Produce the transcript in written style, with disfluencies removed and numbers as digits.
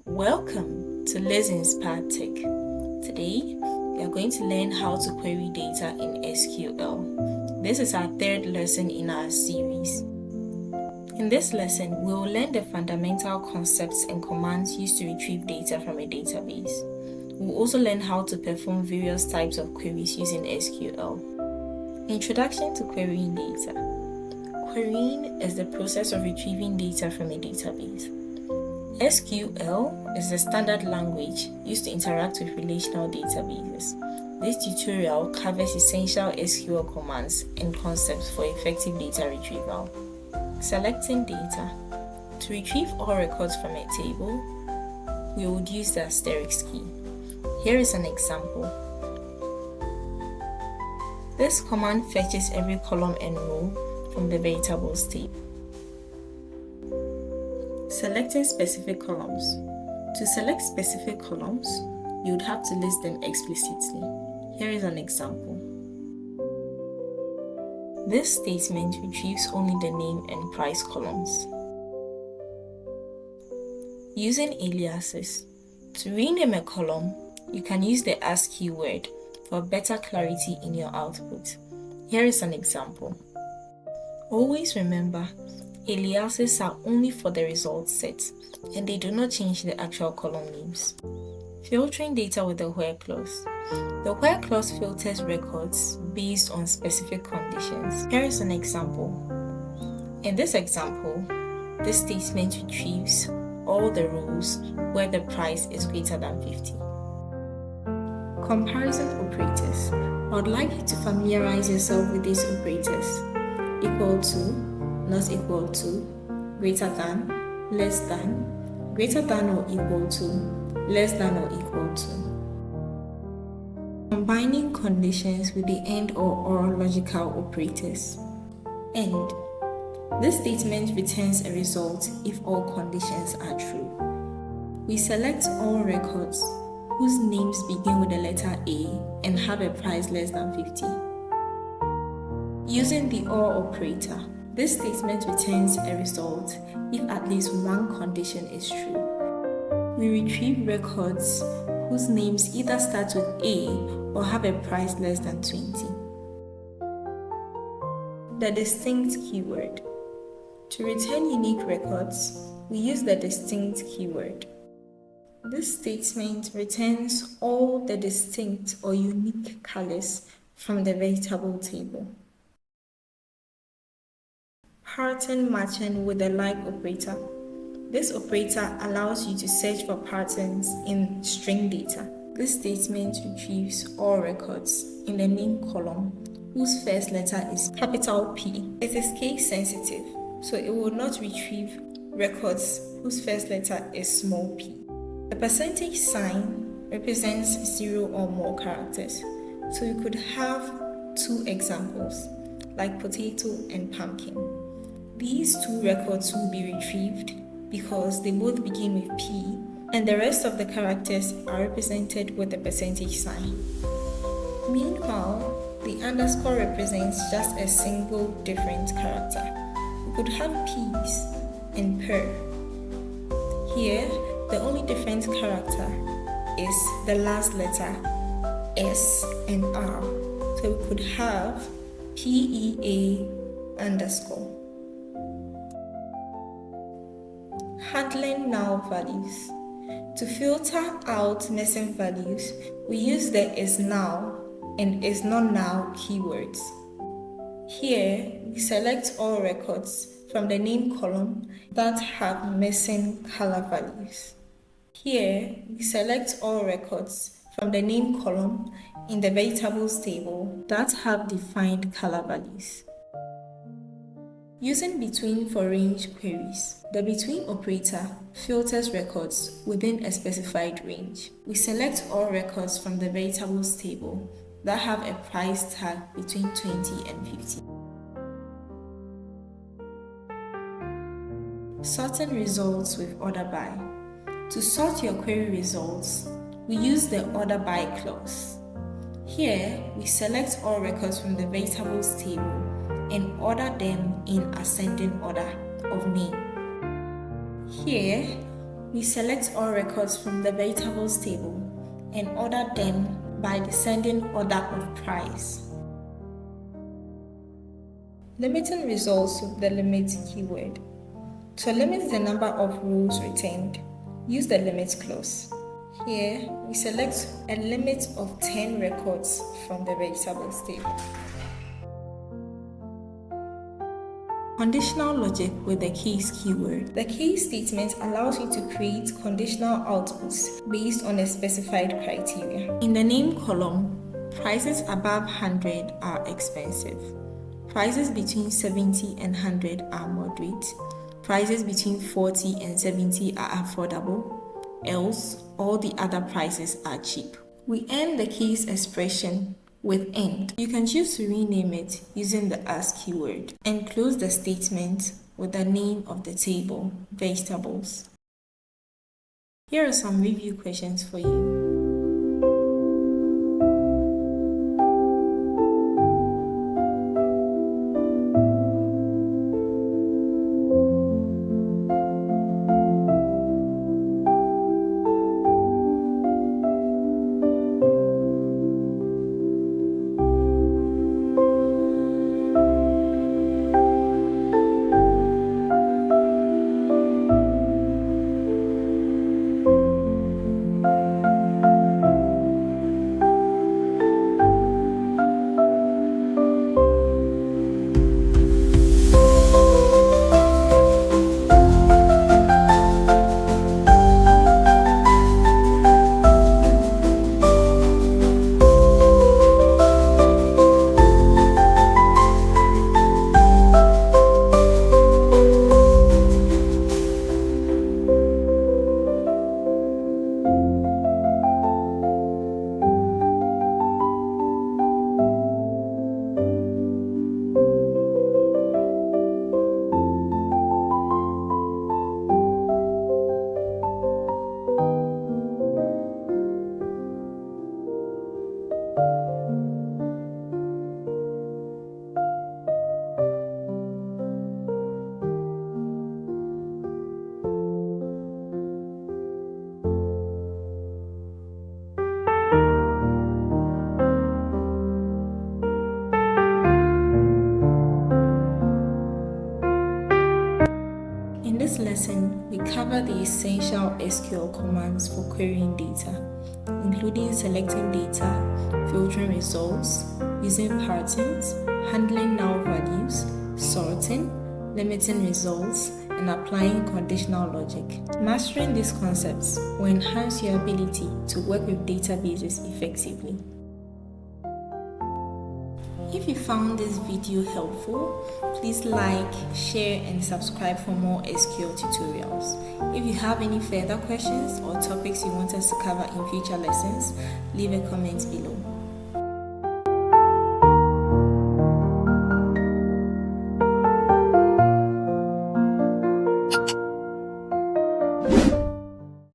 Welcome to Lessons Part Tech. Today, we are going to learn how to query data in SQL. This is our third lesson in our series. In this lesson, we will learn the fundamental concepts and commands used to retrieve data from a database. We will also learn how to perform various types of queries using SQL. Introduction to querying data. Querying is the process of retrieving data from a database. SQL is the standard language used to interact with relational databases. This tutorial covers essential SQL commands and concepts for effective data retrieval. Selecting data. To retrieve all records from a table, we would use the asterisk key. Here is an example. This command fetches every column and row from the variables table. Selecting specific columns. To select specific columns, you would have to list them explicitly. Here is an example. This statement retrieves only the name and price columns. Using aliases. To rename a column, you can use the as keyword for better clarity in your output. Here is an example. Always remember, aliases are only for the result set, and they do not change the actual column names. Filtering data with the where clause. The where clause filters records based on specific conditions. Here is an example. In this example, this statement retrieves all the rows where the price is greater than 50. Comparison operators. I would like you to familiarize yourself with these operators. Equal to, not equal to, greater than, less than, greater than or equal to, less than or equal to. Combining conditions with the AND or logical operators. AND. This statement returns a result if all conditions are true. We select all records whose names begin with the letter A and have a price less than 50. Using the OR operator, this statement returns a result if at least one condition is true. We retrieve records whose names either start with A or have a price less than 20. The distinct keyword. To return unique records, we use the distinct keyword. This statement returns all the distinct or unique colors from the vegetable table. Pattern matching with the like operator. This operator allows you to search for patterns in string data. This statement retrieves all records in the name column whose first letter is capital P. It is case sensitive, so it will not retrieve records whose first letter is small p. The percentage sign represents 0 or more characters, so you could have two examples, like potato and pumpkin. These two records will be retrieved because they both begin with P, and the rest of the characters are represented with the percentage sign. Meanwhile, the underscore represents just a single different character. We could have peas and pear. Here, the only different character is the last letter S and R. So we could have PEA underscore. Handling null values. To filter out missing values, we use the isNow and isNotNow keywords. Here, we select all records from the name column that have missing color values. Here, we select all records from the name column in the variables table that have defined color values. Using between for range queries. The between operator filters records within a specified range. We select all records from the variables table that have a price tag between 20 and 50. Sorting results with order by. To sort your query results, we use the order by clause. Here, we select all records from the variables table and order them in ascending order of name. Here, We select all records from the variables table and order them by descending order of price. Limiting results with the limit keyword. To limit the number of rows returned, use the limit clause. Here, we select a limit of 10 records from the variables table. Conditional logic with the case keyword. The case statement allows you to create conditional outputs based on a specified criteria. In the name column, prices above 100 are expensive. Prices between 70 and 100 are moderate. Prices between 40 and 70 are affordable. Else, all the other prices are cheap. We end the case expression with end. You can choose to rename it using the as keyword and close the statement with the name of the table, vegetables. Here are some review questions for you. In this lesson, we cover the essential SQL commands for querying data, including selecting data, filtering results, using patterns, handling null values, sorting, limiting results, and applying conditional logic. Mastering these concepts will enhance your ability to work with databases effectively. If you found this video helpful, please like, share, and subscribe for more SQL tutorials. If you have any further questions or topics you want us to cover in future lessons, leave a comment below.